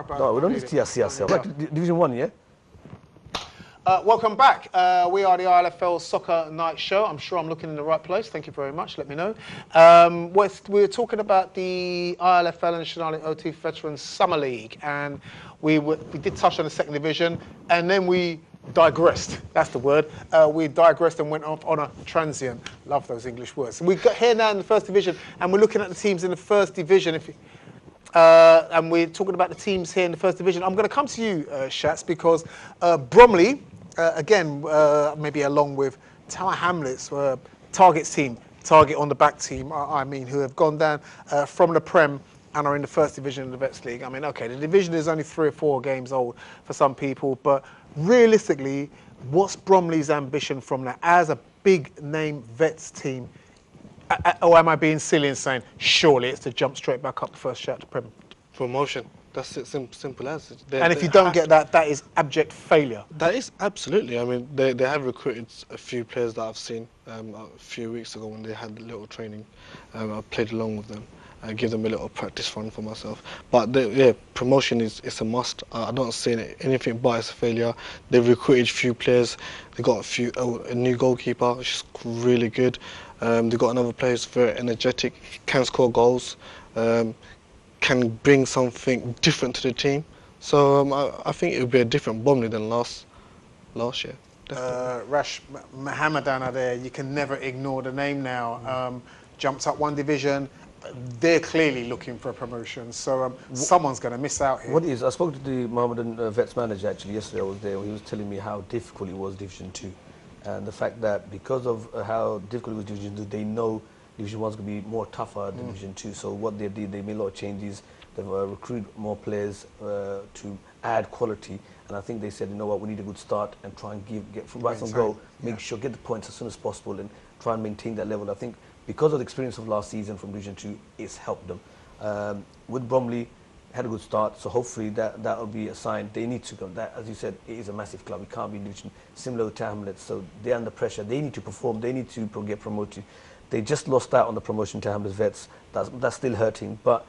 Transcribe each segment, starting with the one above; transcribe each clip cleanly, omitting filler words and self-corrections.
No, we don't need to see ourselves. Back to Division 1, yeah? Welcome back. We are the ILFL Soccer Night Show. I'm sure I'm looking in the right place. Thank you very much. Let me know. We're talking about the ILFL and Shenali OT Veterans Summer League, and we did touch on the second division, and then we digressed. That's the word. We digressed and went off on a transient. Love those English words. So we got here now in the first division, and we're looking at the teams in the first division. And we're talking about the teams here in the first division. I'm going to come to you, Shats, because Bromley, again, maybe along with Tower Hamlets, Target's team, Target on the back team, I mean, who have gone down from the Prem and are in the first division of the Vets League. I mean, okay, the division is only 3 or 4 games old for some people, but realistically, what's Bromley's ambition from that as a big name Vets team? Or am I being silly and saying, surely it's to jump straight back up the first shot to Prem? Promotion. That's it, simple as. And if you don't get that, that is abject failure. That is, absolutely. I mean, they have recruited a few players that I've seen a few weeks ago when they had a little training. I played along with them. I give them a little practice run for myself. But yeah, promotion is a must. I don't see anything but as a failure. They've recruited a few players. They got a new goalkeeper, which is really good. They've got another player who's very energetic, can score goals, can bring something different to the team. So I think it will be a different Bromley than last year. Rash Mohammedan are there. You can never ignore the name now. Jumped up 1 division. They're clearly looking for a promotion, so someone's going to miss out here. What is? I spoke to the Mohammedan Vets manager actually yesterday. I was there. He was telling me how difficult it was Division 2, and the fact that because of how difficult it was Division 2, they know Division 1 is going to be more tougher than Division 2. So what they did, they made a lot of changes. They've recruited more players to add quality, and I think they said, you know what, we need a good start and try and get right from goal, make sure get the points as soon as possible, and try and maintain that level. I think because of the experience of last season from Division 2, it's helped them. With Bromley, had a good start, so hopefully that will be a sign. They need to go. That, as you said, it is a massive club. It can't be in division similar to Hamlets, so they're under pressure. They need to perform. They need to get promoted. They just lost out on the promotion to Hamlets Vets. That's still hurting, but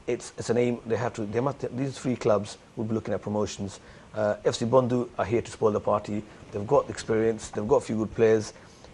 it's an aim. They have to. These 3 clubs will be looking at promotions. FC Bondu are here to spoil the party. They've got experience. They've got a few good players.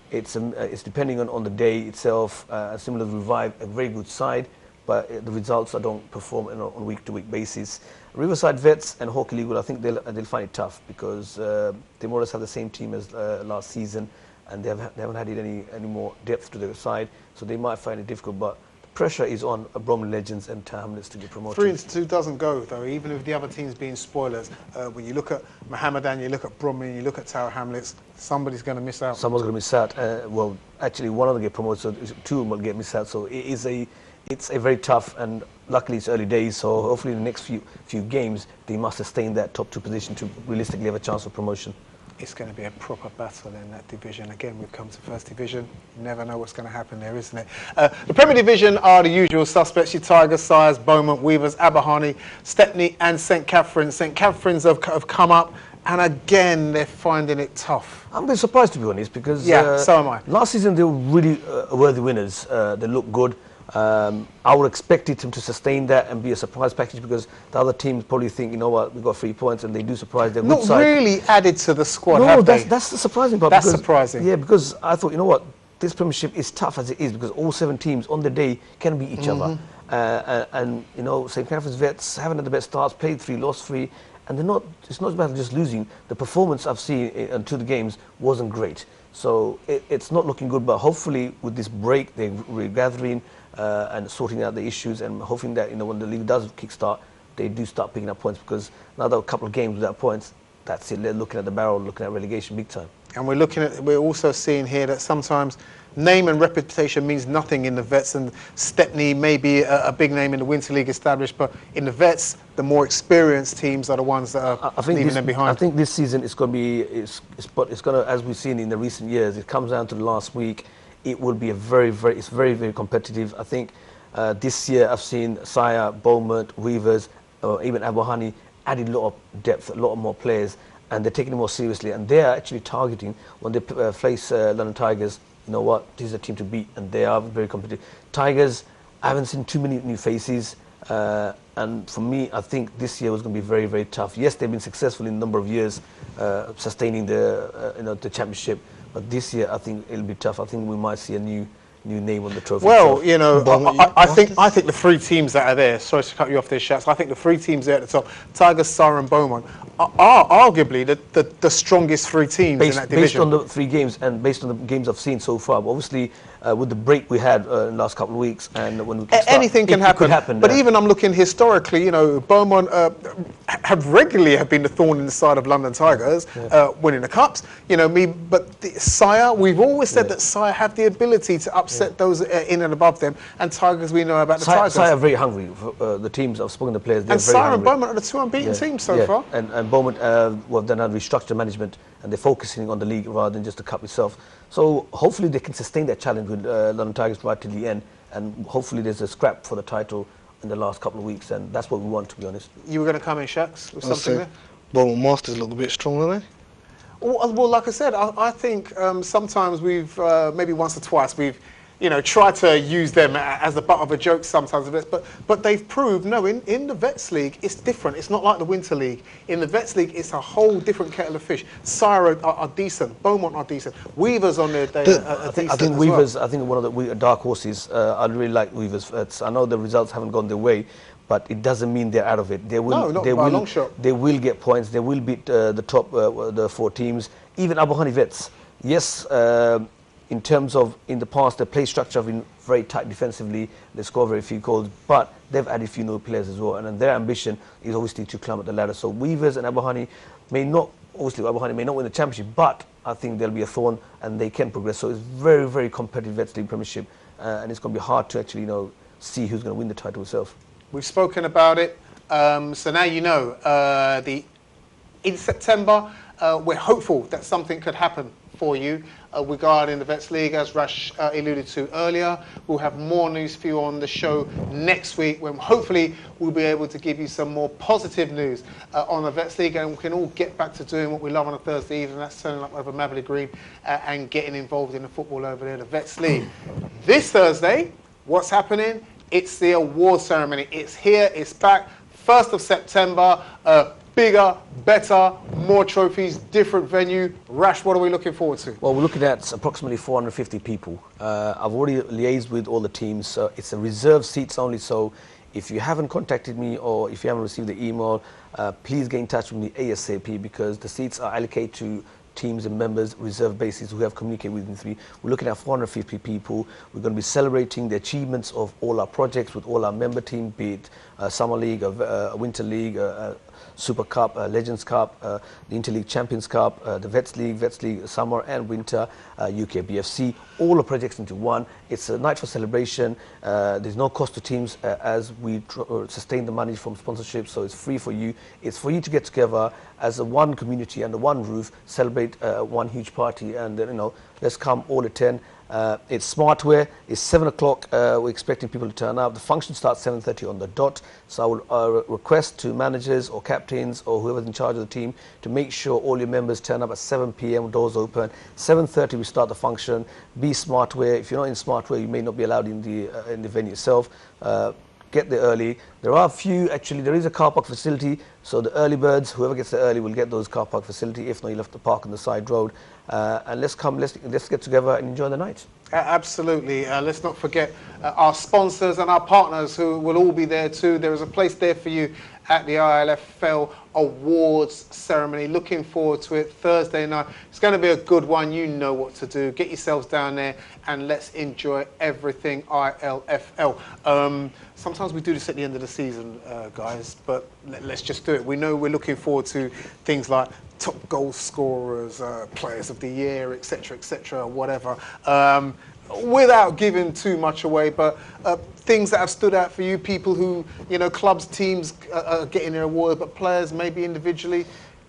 It's depending on the day itself. Similar to Revive, a very good side, but the results don't perform on a week-to-week basis. Riverside Vets and Hawke Legal, I think they'll find it tough because they more or less have the same team as last season, and they haven't added any more depth to their side, so they might find it difficult. But the pressure is on Bromley Legends and Hamlets to get promoted. 3-2 doesn't go though, even with the other teams being spoilers. When you look at Mohammedan, you look at Bromley, you look at Tower Hamlets, somebody's going to miss out. Someone's going to miss out. Well, actually, one of them get promoted, so 2 will get missed out. So it's a very tough, and luckily it's early days. So hopefully in the next few games they must sustain that top 2 position to realistically have a chance of promotion. It's going to be a proper battle in that division. Again, we've come to first division. You never know what's going to happen there, isn't it? The Premier Division are the usual suspects: your Tigers, Sires, Beaumont, Weavers, Aberhany, Stepney and St Catherine's. St Catherine's have come up, and again, they're finding it tough. I'm a bit surprised, to be honest, because so am I. Last season they were really worthy winners. They looked good. I would expect them to sustain that and be a surprise package, because the other teams probably think, you know what, we've got 3 points, and they do surprise. They're not good side. Really added to the squad, no, have they? That's the surprising part. That's surprising. Yeah, because I thought, you know what, this Premiership is tough as it is, because all 7 teams on the day can beat each other. And you know, St Catherine's Vets haven't had the best starts, played 3, lost 3, and it's not about just losing. The performance I've seen in 2 games wasn't great. So it's not looking good, but hopefully with this break, they're regathering and sorting out the issues, and hoping that, you know, when the league does kickstart, they do start picking up points, because now there are a couple of games without points, that's it. They're looking at the barrel, looking at relegation big time. And we're also seeing here that sometimes name and reputation means nothing in the Vets, and Stepney may be a big name in the Winter League established, but in the Vets, the more experienced teams are the ones that are leaving them behind. I think this season it's going to be, it's going to, as we've seen in the recent years, it comes down to the last week. It will be it's very, very competitive. I think this year I've seen Sire, Beaumont, Weavers, even Aberhany added a lot of depth, a lot more players, and they're taking it more seriously, and they are actually targeting, when they face London Tigers, you know what, this is a team to beat, and they are very competitive. Tigers, I haven't seen too many new faces. And for me, I think this year was going to be very, very tough. Yes, they've been successful in a number of years, sustaining the championship. But this year, I think it'll be tough. I think we might see a new name on the trophy. Well, itself. you know, I think the three teams that are there, sorry to cut you off there, Shats, I think the three teams there at the top, Tigers, Sarah and Beaumont, are arguably the strongest three teams in that division. Based on the 3 games and based on the games I've seen so far. But obviously, with the break we had in the last couple of weeks, and when we could start, anything can happen. Could happen. But even I'm looking historically, you know, Beaumont have regularly been the thorn in the side of London Tigers, winning the cups. You know, but Sire, we've always said that Sire have the ability to upset those in and above them. And Tigers, we know about the Tigers. Sire are very hungry. The teams I've spoken to players, they're and very Sire hungry. and Beaumont are the 2 unbeaten teams so far. And Beaumont, well, then had restructured management, and they're focusing on the league rather than just the cup itself. So hopefully they can sustain that challenge with London Tigers right to the end, and hopefully there's a scrap for the title in the last couple of weeks, and that's what we want, to be honest. You were going to come in, Shaks, with something there? Beaumont Masters look a bit strong, don't they? Well, like I said, I think sometimes we've, maybe once or twice, we've, you know, tried to use them as the butt of a joke sometimes, but they've proved, no, in the Vets League, it's different. It's not like the Winter League. In the Vets League, it's a whole different kettle of fish. Sire are decent. Beaumont are decent. Weavers on their day are decent. I think Weavers, I think one of the dark horses, I really like Weavers. I know the results haven't gone their way, but it doesn't mean they're out of it. They will, no, not by a long shot. They will get points. They will beat the top, the 4 teams. Even Abu Hani Vets. Yes, in terms of in the past, the play structure have been very tight defensively. They score very few goals, but they've added few new players as well. And their ambition is obviously to climb up the ladder. So Weavers and Abu Hani may not, obviously Abu Hani may not win the championship, but I think they'll be a thorn and they can progress. So it's very, very competitive Vets League Premiership, and it's going to be hard to actually, you know, see who's going to win the title itself. We've spoken about it, so now you know. In September, we're hopeful that something could happen for you regarding the Vets League, as Rash alluded to earlier. We'll have more news for you on the show next week, when hopefully we'll be able to give you some more positive news on the Vets League, and we can all get back to doing what we love on a Thursday evening. That's turning up over Mabley Green and getting involved in the football over there, the Vets League. This Thursday, what's happening? It's the award ceremony. It's here, it's back. 1st of September, bigger, better, more trophies, different venue. Rash, what are we looking forward to? Well, we're looking at approximately 450 people. I've already liaised with all the teams. So it's a reserved seats only. So if you haven't contacted me or if you haven't received the email, please get in touch with me ASAP, because the seats are allocated to teams and members, reserve basis, who have communicated with me. We're looking at 450 people. We're going to be celebrating the achievements of all our projects with all our member teams, be it Summer League, Winter League, Super Cup, Legends Cup, the Interleague Champions Cup, the Vets League Summer and Winter, UK BFC, all the projects into one. It's a night for celebration. There's no cost to teams as we sustain the money from sponsorship, so it's free for you. It's for you to get together as a one community under one roof, celebrate one huge party, and you know, let's come all attend. It's smartwear. It's 7 o'clock. We're expecting people to turn up. The function starts 7:30 on the dot. So I will request to managers or captains or whoever's in charge of the team to make sure all your members turn up at 7 p.m. Doors open. 7:30 we start the function. Be smartwear. If you're not in smartwear, you may not be allowed in the venue itself. Get there early. There are a few, actually, there is a car park facility, so the early birds, whoever gets there early will get those car park facility. If not, you'll have to park on the side road. And let's get together and enjoy the night. Absolutely. Let's not forget our sponsors and our partners who will all be there too. There is a place there for you at the ILFL Awards ceremony. Looking forward to it. Thursday night. It's going to be a good one. You know what to do. Get yourselves down there and let's enjoy everything ILFL. Sometimes we do this at the end of the season, guys, but let's just do it. We know we're looking forward to things like top goal scorers, players of the year, etc., whatever. Without giving too much away, but things that have stood out for you, people who, you know, clubs, teams are getting their award, but players maybe individually,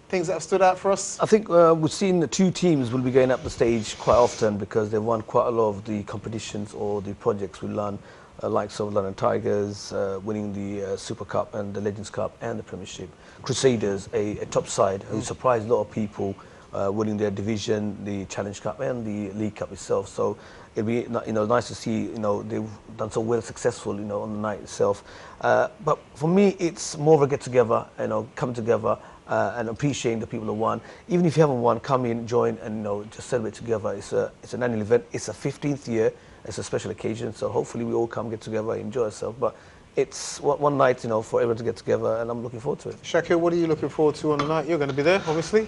things that have stood out for us? I think we've seen the 2 teams will be going up the stage quite often because they've won quite a lot of the competitions or the projects we learn, like London Tigers, winning the Super Cup and the Legends Cup and the Premiership. Crusaders, a top side who surprised a lot of people winning their division, the Challenge Cup and the League Cup itself. So it'd be nice to see they've done so well, successful on the night itself. But for me, it's more of a get together, come together. And appreciating the people who won. Even if you haven't won, come in, join, and just celebrate together. It's an annual event. It's a 15th year. It's a special occasion. So hopefully we all come get together, enjoy ourselves. But it's one night, for everyone to get together, and I'm looking forward to it. Shakir, what are you looking forward to on the night? You're going to be there, obviously.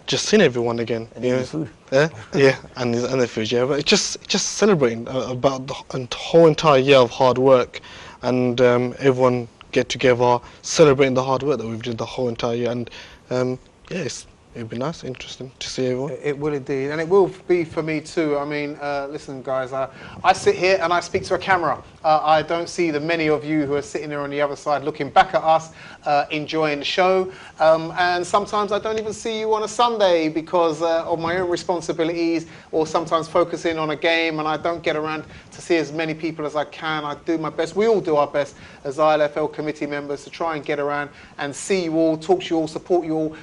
Just seeing everyone again. And eating the food. Yeah, and the food. Yeah, but just celebrating about the whole entire year of hard work, and everyone get together, celebrating the hard work that we've done the whole entire year, and it'd be nice, interesting to see everyone. It will indeed, and it will be for me too. I mean, listen guys, I sit here and I speak to a camera. I don't see the many of you who are sitting there on the other side looking back at us, enjoying the show, and sometimes I don't even see you on a Sunday because of my own responsibilities, or sometimes focusing on a game, and I don't get around to see as many people as I can. I do my best, we all do our best as ILFL committee members to try and get around and see you all, talk to you all, support you all,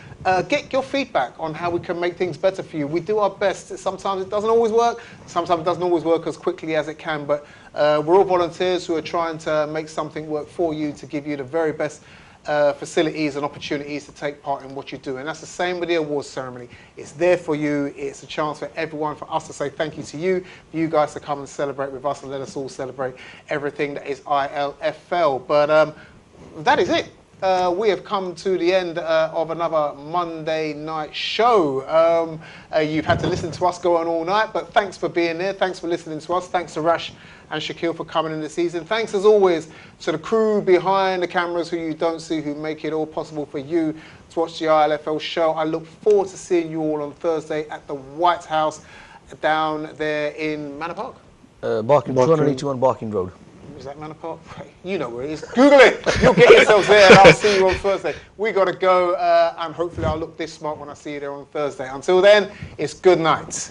get your feedback on how we can make things better for you. We do our best. Sometimes it doesn't always work. Sometimes it doesn't always work as quickly as it can. But we're all volunteers who are trying to make something work for you, to give you the very best facilities and opportunities to take part in what you do. And that's the same with the awards ceremony. It's there for you. It's a chance for everyone, for us to say thank you to you, for you guys to come and celebrate with us, and let us all celebrate everything that is ILFL. But that is it. We have come to the end of another Monday night show. You've had to listen to us go on all night, but thanks for being there. Thanks for listening to us. Thanks to Rash and Shaquille for coming in this season. Thanks as always to the crew behind the cameras who you don't see, who make it all possible for you to watch the ILFL show. I look forward to seeing you all on Thursday at the White House down there in Manor Park. Barking, 281 Barking Road. Is that Manor Park? You know where it is. Google it. You'll get yourselves there, and I'll see you on Thursday. We got to go, and hopefully I'll look this smart when I see you there on Thursday. Until then, it's good night.